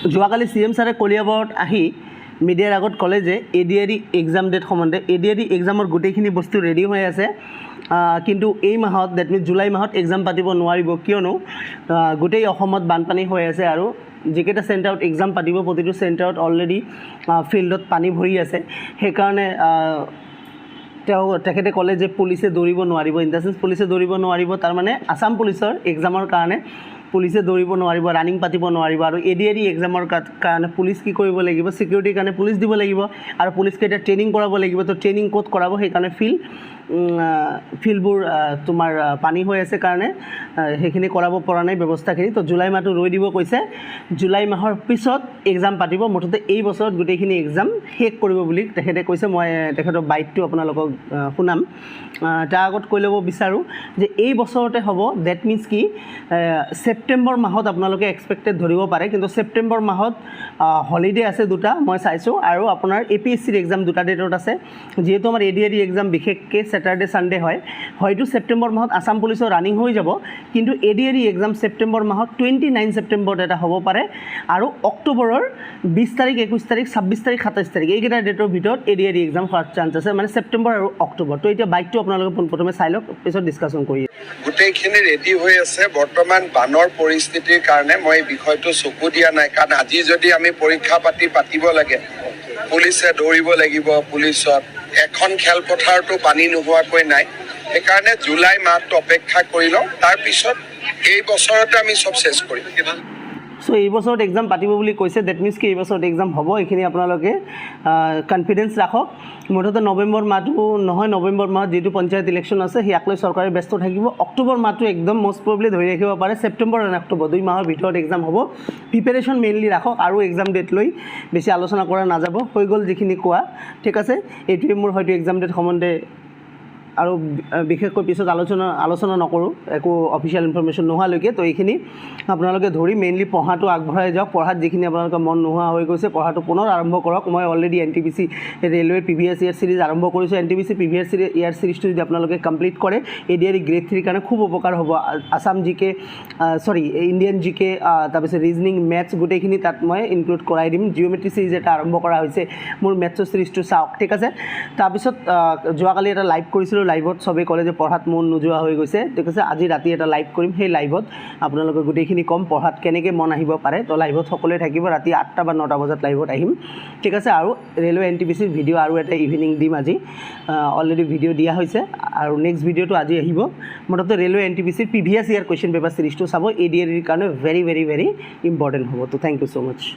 যোৱাকালি CM ছাৰে কলিয়াবৰত আহি মিডিয়াৰ আগত ক'লে যে ADRE এক্সাম ডেট সম্বন্ধে ADRE এক্সামৰ গোটেইখিনি বস্তু ৰেডি হৈ আছে, কিন্তু এই মাহত ডেট মিনছ জুলাই মাহত এক্সাম পাতিব নোৱাৰিব, কিয়নো গোটেই অসমত বানপানী হৈ আছে আৰু যিকেইটা চেণ্টাৰত এক্সাম পাতিব প্ৰতিটো চেণ্টাৰত অলৰেডি ফিল্ডত পানী ভৰি আছে। সেইকাৰণে তেখেতে ক'লে যে পুলিচে দৌৰিব নোৱাৰিব, ইন দ্য চেন্স পুলিচে দৌৰিব নোৱাৰিব, তাৰমানে আছাম পুলিচৰ এক্সামৰ কাৰণে পুলিচে দৌৰিব নোৱাৰিব, ৰানিং পাতিব নোৱাৰিব। আৰু ADRE এক্সামৰ কাৰণে পুলিচ কি কৰিব লাগিব, ছিকিউৰিটিৰ কাৰণে পুলিচ দিব লাগিব আৰু পুলিচকে এতিয়া ট্ৰেইনিং কৰাব লাগিব। তো ট্ৰেইনিং ক'ত কৰাব, সেইকাৰণে ফিল্ডবোৰ তোমাৰ পানী হৈ আছে কাৰণে সেইখিনি কৰাব পৰা নাই ব্যৱস্থাখিনি। তো জুলাই মাহটো ৰৈ দিব কৈছে, জুলাই মাহৰ পিছত এক্সাম পাতিব। মুঠতে এই বছৰত গোটেইখিনি এক্সাম শেষ কৰিব বুলি তেখেতে কৈছে। মই তেখেতৰ বাইটটো আপোনালোকক শুনাম। তাৰ আগত কৈ ল'ব বিচাৰোঁ যে এই বছৰতে হ'ব, ডেট মিনছ কি ছেপ্টেম্বৰ মাহত আপোনালোকে এক্সপেক্টেড ধৰিব পাৰে, কিন্তু ছেপ্টেম্বৰ মাহত হলিডে আছে দুটা মই চাইছোঁ, আৰু আপোনাৰ APSCৰ এক্সাম দুটা ডেটত আছে। যিহেতু আমাৰ ADRE এক্সাম বিশেষকৈ ছেটাৰডে ছানডে হয়, হয়তো ছেপ্টেম্বৰ মাহত আছাম পুলিচৰ ৰানিং হৈ যাব, কিন্তু ADRE এক্সাম ছেপ্টেম্বৰ মাহত 29 ছেপ্টেম্বৰত এটা হ'ব পাৰে, আৰু অক্টোবৰৰ 20 তাৰিখ 21 তাৰিখ 26 তাৰিখ 27 তাৰিখ এইকেইটা ডেটৰ ভিতৰত ADRE এক্সাম হোৱাৰ চান্স আছে, মানে ছেপ্টেম্বৰ আৰু অক্টোবৰ। তো এতিয়া বাইকটো আপোনালোকে পোনপ্ৰথমে চাই লওক, পিছত ডিছকাশ্যন কৰি গোটেইখিনি ৰেডি হৈ আছে। বৰ্তমান বানৰ পৰিস্থিতিৰ কাৰণে মই এই বিষয়টো চকু দিয়া নাই, কাৰণ আজি যদি আমি পৰীক্ষা পাতিব লাগে, পুলিচে দৌৰিব লাগিব, পুলিচত এখন খেলপথাৰতো পানী নোহোৱাকৈ নাই। সেইকাৰণে জুলাই মাহটো অপেক্ষা কৰি লওঁ, তাৰপিছত এই বছৰতে আমি চব চেছ কৰিম। চ' এই বছৰত এক্সাম পাতিব বুলি কৈছে, ডেট মিনছ কি এই বছৰত এক্সাম হ'ব, এইখিনি আপোনালোকে কনফিডেঞ্চ ৰাখক। মুঠতে নৱেম্বৰ মাহটো নহয়, নৱেম্বৰ মাহত যিটো পঞ্চায়ত ইলেকশ্যন আছে সিয়াক লৈ চৰকাৰে ব্যস্ত থাকিব। অক্টোবৰ মাহটো একদম মষ্ট প্ৰবলি ধৰি ৰাখিব পাৰে, ছেপ্টেম্বৰ আৰু অক্টোবৰ 2 মাহৰ ভিতৰত এক্সাম হ'ব। প্ৰিপেৰেশ্যন মেইনলি ৰাখক, আৰু এক্সাম ডেট লৈ বেছি আলোচনা কৰা নাযাব। হৈ গ'ল যিখিনি কোৱা, ঠিক আছে। এইটোৱে মোৰ হয়তো এক্সাম ডেট সম্বন্ধে আৰু বিশেষকৈ পিছত আলোচনা নকৰোঁ, একো অফিচিয়েল ইনফৰমেশ্যন নোহোৱালৈকে। তো এইখিনি আপোনালোকে ধৰি মেইনলি পঢ়াটো আগবঢ়াই যাওক। পঢ়াত যিখিনি আপোনালোকৰ মন নোহোৱা হৈ গৈছে, পঢ়াটো পুনৰ আৰম্ভ কৰক। মই অলৰেডি NTPC ৰেলৱেৰ প্ৰিভিয়াছ ইয়াৰ চিৰিজ আৰম্ভ কৰিছোঁ। NTPC প্ৰিভিয়াছ ইয়াৰ চিৰিজটো যদি আপোনালোকে কমপ্লিট কৰে, ADRE গ্ৰেড 3 কাৰণে খুব উপকাৰ হ'ব। আছাম GK ইণ্ডিয়ান GK, তাৰপিছত ৰিজনিং, মেথছ গোটেইখিনি তাত মই ইনক্লুড কৰাই দিম। জিঅ'মেট্ৰি চিৰিজ এটা আৰম্ভ কৰা হৈছে, মোৰ মেথছৰ চিৰিজটো চাওক, ঠিক আছে। তাৰপিছত যোৱাকালি এটা লাইভ কৰিছিলোঁ, লাইভত চবেই ক'লে যে পঢ়াত মন নোযোৱা হৈ গৈছে, ঠিক আছে। আজি ৰাতি এটা লাইভ কৰিম, সেই লাইভত আপোনালোকে গোটেইখিনি কম পঢ়াত কেনেকৈ মন আহিব পাৰে। তো লাইভত সকলোৱে থাকিব, ৰাতি 8টা বা 9টা বজাত লাইভত আহিম, ঠিক আছে। আৰু ৰেলৱে NTPCৰ ভিডিঅ' আৰু এটা ইভিনিং দিম আজি, অলৰেডি ভিডিঅ' দিয়া হৈছে, আৰু নেক্সট ভিডিঅ'টো আজি আহিব। মুঠতে ৰেলৱে NTPCৰ প্ৰিভিয়াছ ইয়াৰ কুৱেশ্যন পেপাৰ চিৰিজটো চাব, ADREৰ কাৰণে ভেৰি ভেৰি ভেৰি ইম্পৰ্টেণ্ট হ'ব। তো থেংক ইউ ছ' মাছ।